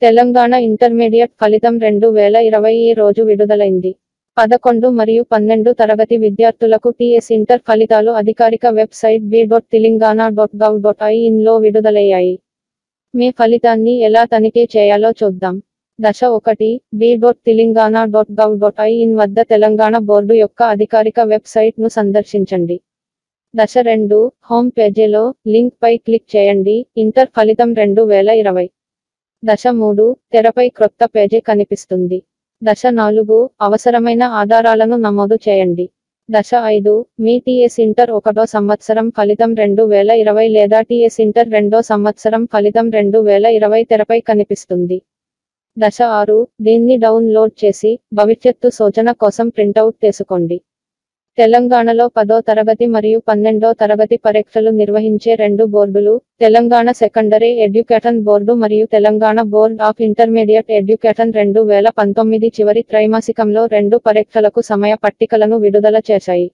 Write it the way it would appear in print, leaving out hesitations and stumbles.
Telangana intermediate ఫలితం 2020 ఈ రోజు విడుదలైంది. 11 మరియు 12 తరగతి విద్యార్థులకు టీఎస్ ఇంటర్ ఫలితాలు అధికారిక వెబ్సైట్ b.telangana.gov.in లో విడుదలయ్యాయి. మీ ఫలితాన్ని ఎలా తనిఖీ చేయాలో చూద్దాం. దశ 1 b.telangana.gov.in వద్ద తెలంగాణ బోర్డు యొక్క అధికారిక వెబ్సైట్ను సందర్శించండి. దశ 2 హోమ్ పేజీలో లింక్ పై క్లిక్ చేయండి. ఇంటర్ ఫలితం 2020. దశ 3 తెరపై క్రొత్త పేజీ కనిపిస్తుంది. దశ 4 అవసరమైన ఆధారాలను నమోదు చేయండి. దశ 5 మీ టీఎస్ ఇంటర్ 1వ సంవత్సరం ఫలితం 2020 లేదా టీఎస్ ఇంటర్ 2వ సంవత్సరం ఫలితం 2020 తెరపై కనిపిస్తుంది. దశ 6 దీన్ని డౌన్లోడ్ చేసి భవిష్యత్తు సూచన కోసం ప్రింటౌట్ తీసుకోండి. తెలంగాణలో 10వ తరగతి మరియు 12వ తరగతి పరీక్షలు నిర్వహించే 2 బోర్డులు, తెలంగాణ సెకండరీ ఎడ్యుకేషన్ బోర్డు మరియు Telangana board of intermediate education 2019 చివరి త్రైమాసికంలో 2 పరీక్షలకు సమయ పట్టికలను విడుదల చేశాయి.